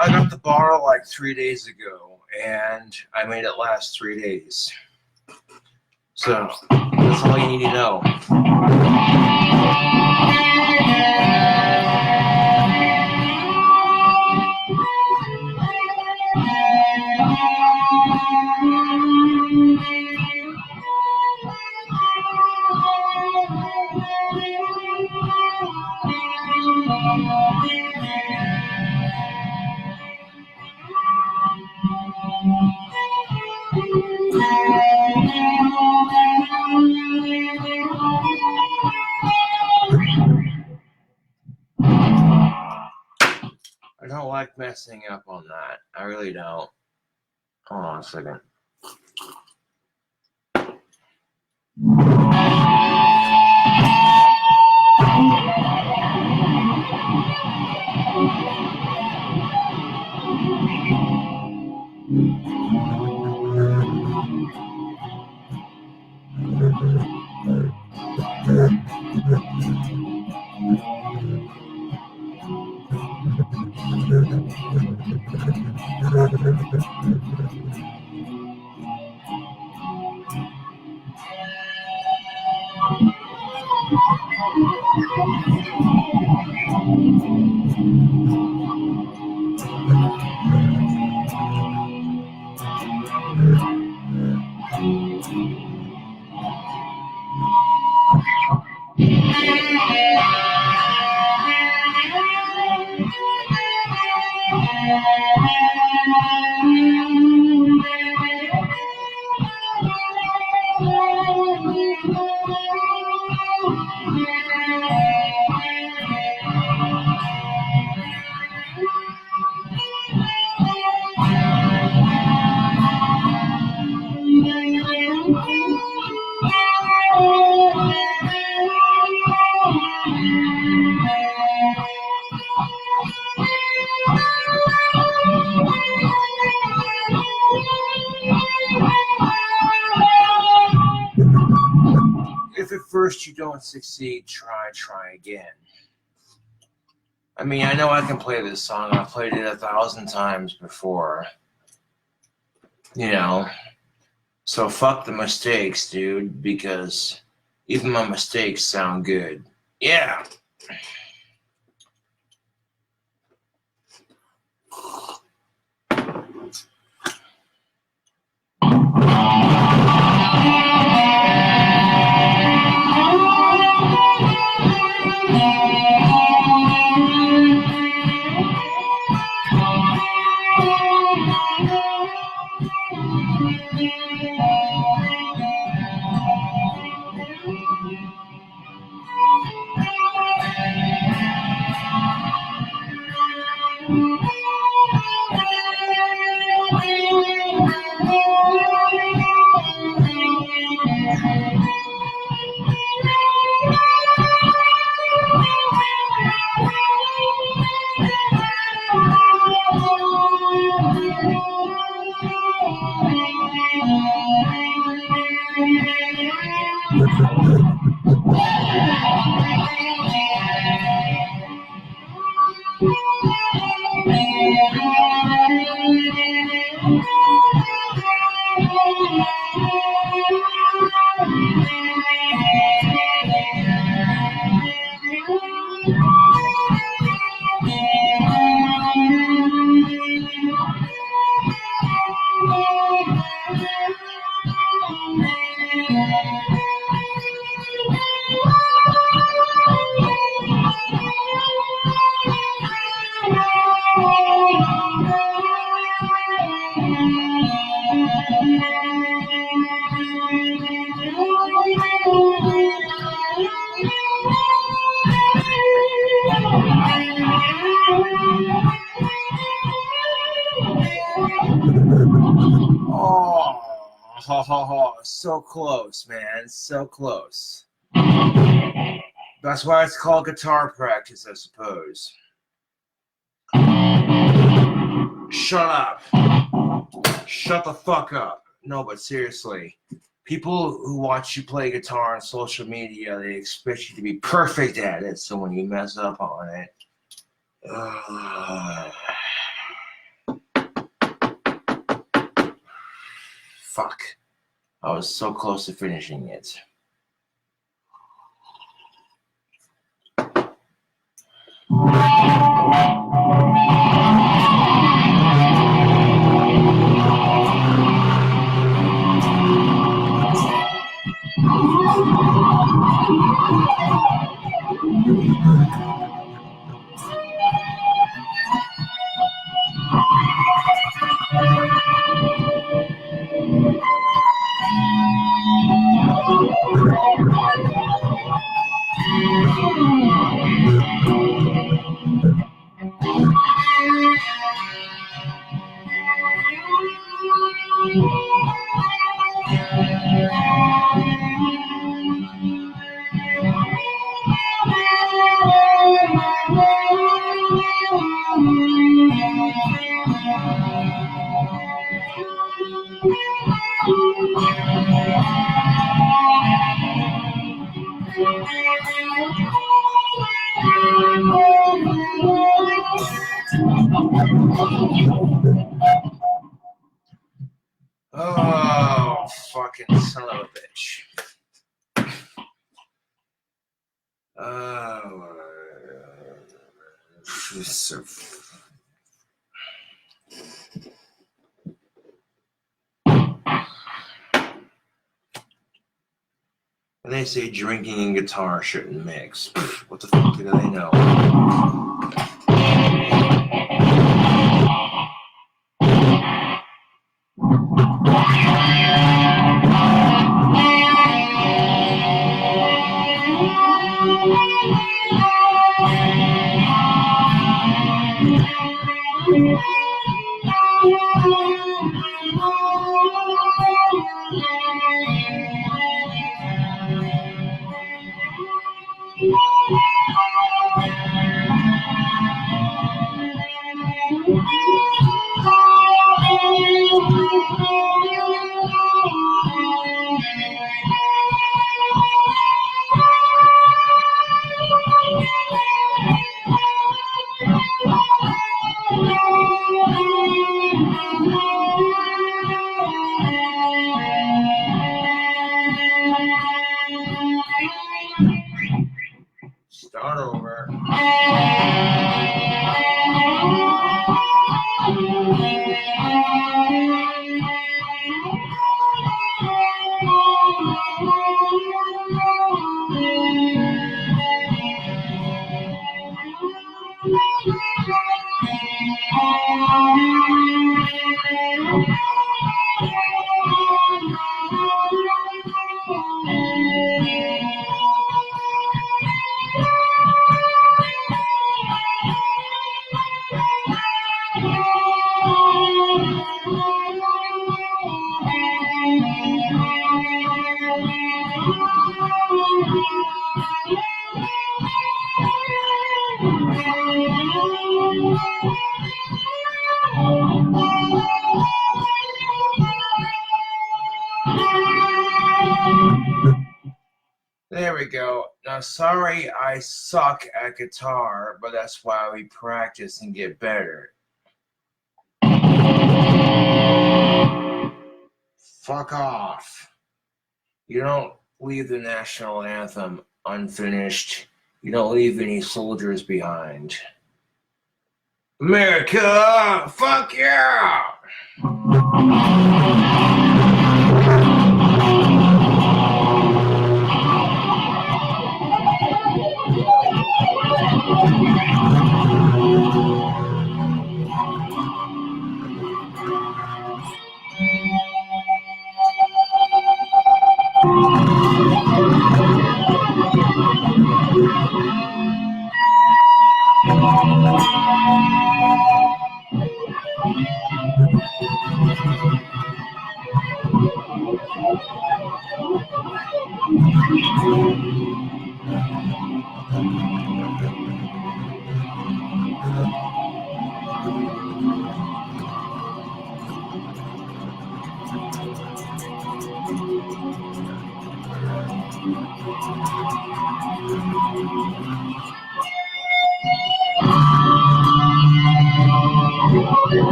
I got the bottle like 3 days ago, and I made it last 3 days. So that's all you need to know. I don't like messing up on that. I really don't. Hold on a second. If at first you don't succeed, try again. I mean, I know I can play this song. I've played it 1,000 times before. You know, so fuck the mistakes, dude, because even my mistakes sound good. Yeah. Oh, so close, man. So close. That's why it's called guitar practice, I suppose. Shut up. Shut the fuck up. No, but seriously. People who watch you play guitar on social media, they expect you to be perfect at it, so when you mess up on it, fuck. I was so close to finishing it. Oh, fucking son of a bitch. And they say drinking and guitar shouldn't mix. What the fuck do they know? Start over. There we go. Now, sorry I suck at guitar, but that's why we practice and get better. Fuck off. You don't leave the national anthem unfinished. You don't leave any soldiers behind. America, fuck yeah!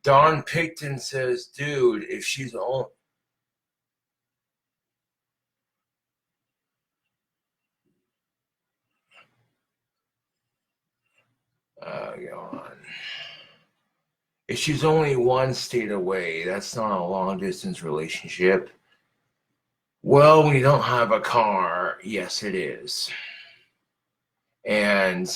Don Picton says, dude, if she's all. Go on. If she's only one state away, that's not a long distance relationship. Well, when you don't have a car, yes, it is. And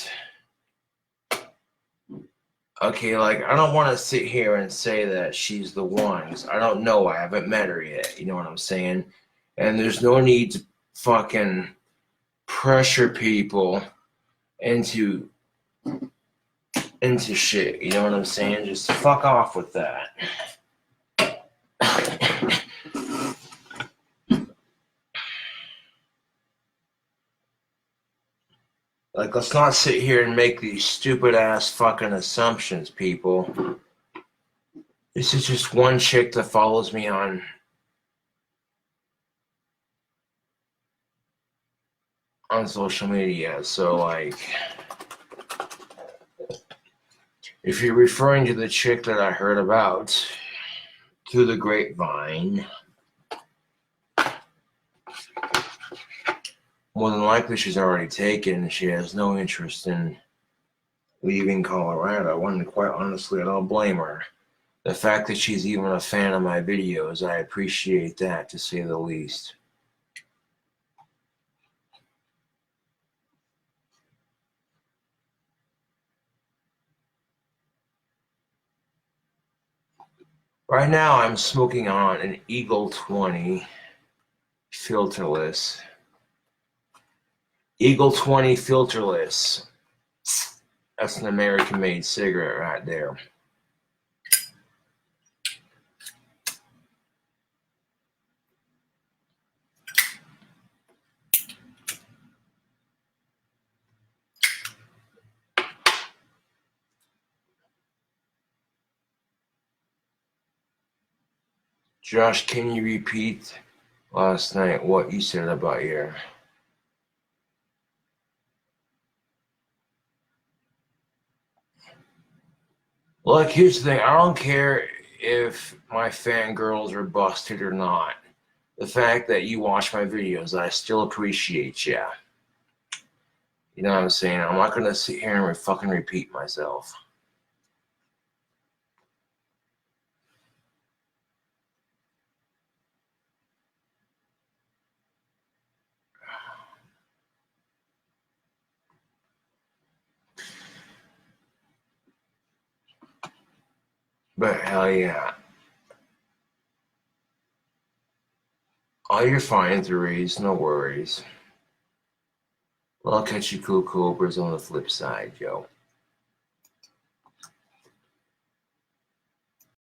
okay, like I don't want to sit here and say that she's the one, 'cause I don't know. I haven't met her yet. You know what I'm saying? And there's no need to fucking pressure people into shit. You know what I'm saying? Just fuck off with that. Like, let's not sit here and make these stupid ass fucking assumptions, people. This is just one chick that follows me on social media. So, like, if you're referring to the chick that I heard about through the grapevine, more than likely she's already taken. She has no interest in leaving Colorado. And quite honestly, I don't blame her. The fact that she's even a fan of my videos, I appreciate that, to say the least. Right now, I'm smoking on an Eagle 20 filterless. Eagle 20 filterless. That's an American-made cigarette right there. Josh, can you repeat last night what you said about your... Look, here's the thing. I don't care if my fangirls are busted or not. The fact that you watch my videos, I still appreciate you. You know what I'm saying? I'm not going to sit here and fucking repeat myself. But hell yeah. All your fine threes, no worries. Well, I'll catch you cool cobras on the flip side, yo.